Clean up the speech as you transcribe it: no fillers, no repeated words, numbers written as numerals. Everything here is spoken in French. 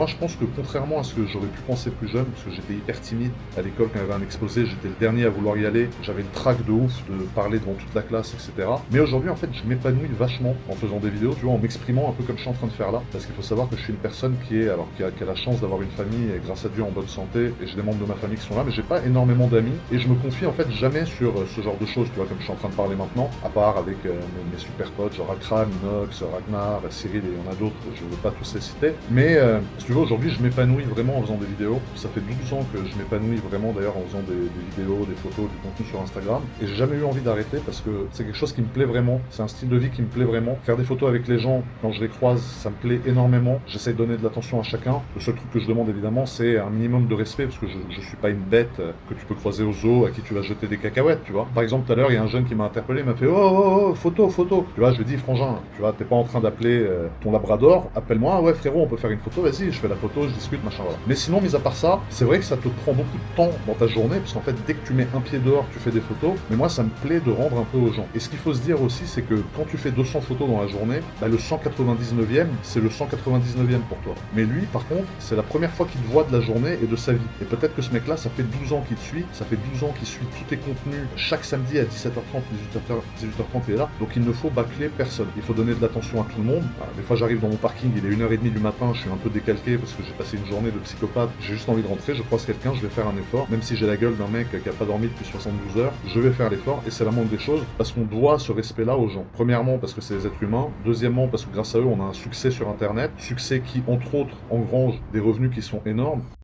Moi, je pense que contrairement à ce que j'aurais pu penser plus jeune, parce que j'étais hyper timide à l'école quand il y avait un exposé, j'étais le dernier à vouloir y aller, j'avais le trac de ouf de parler devant toute la classe, etc. Mais aujourd'hui, en fait, je m'épanouis vachement en faisant des vidéos, tu vois, en m'exprimant un peu comme je suis en train de faire là. Parce qu'il faut savoir que je suis une personne qui a la chance d'avoir une famille, et grâce à Dieu, en bonne santé, et j'ai des membres de ma famille qui sont là, mais j'ai pas énormément d'amis, et je me confie en fait jamais sur ce genre de choses, tu vois, comme je suis en train de parler maintenant, à part avec mes super potes, genre Akram, Inox, Ragnar, Cyril, et il y en a d'autres, je veux pas tous les citer. Mais si tu veux, aujourd'hui, je m'épanouis vraiment en faisant des vidéos. Ça fait 12 ans que je m'épanouis vraiment d'ailleurs en faisant des vidéos, des photos, du contenu sur Instagram. Et j'ai jamais eu envie d'arrêter parce que c'est quelque chose qui me plaît vraiment. C'est un style de vie qui me plaît vraiment. Faire des photos avec les gens, quand je les croise, ça me plaît énormément. J'essaie de donner de l'attention à chacun. Le seul truc que je demande évidemment, c'est un minimum de respect parce que je suis pas une bête que tu peux croiser au zoo à qui tu vas jeter des cacahuètes, tu vois. Par exemple, tout à l'heure, il y a un jeune qui m'a interpellé, il m'a fait oh, oh, oh, photo, photo. Tu vois, je lui dis frangin, tu vois, t'es pas en train d'appeler ton labrador, appelle-moi, ah ouais frérot, on peut faire une photo, vas-y, je fais la photo, je discute, machin, voilà. Mais sinon, mis à part ça, c'est vrai que ça te prend beaucoup de temps dans ta journée, parce qu'en fait, dès que tu mets un pied dehors, tu fais des photos, mais moi, ça me plaît de rendre un peu aux gens. Et ce qu'il faut se dire aussi, c'est que quand tu fais 200 photos dans la journée, bah, le 199e, c'est le 199e pour toi. Mais lui, par contre, c'est la première fois qu'il te voit de la journée et de sa vie. Et peut-être que ce mec-là, ça fait 12 ans qu'il te suit, ça fait 12 ans qu'il suit tous tes contenus, chaque samedi à 17h30, 18h30, il est là. Donc il ne faut bâcler personne. Il faut donner de l'attention à tout le monde. Voilà, des fois, j'arrive dans mon parking, il est 1h30 du matin, je suis un peu décalqué parce que j'ai passé une journée de psychopathe, j'ai juste envie de rentrer, je croise quelqu'un, je vais faire un effort, même si j'ai la gueule d'un mec qui a pas dormi depuis 72 heures, je vais faire l'effort, et c'est la moindre des choses, parce qu'on doit ce respect-là aux gens. Premièrement, parce que c'est des êtres humains, deuxièmement, parce que grâce à eux, on a un succès sur Internet, succès qui, entre autres, engrange des revenus qui sont énormes,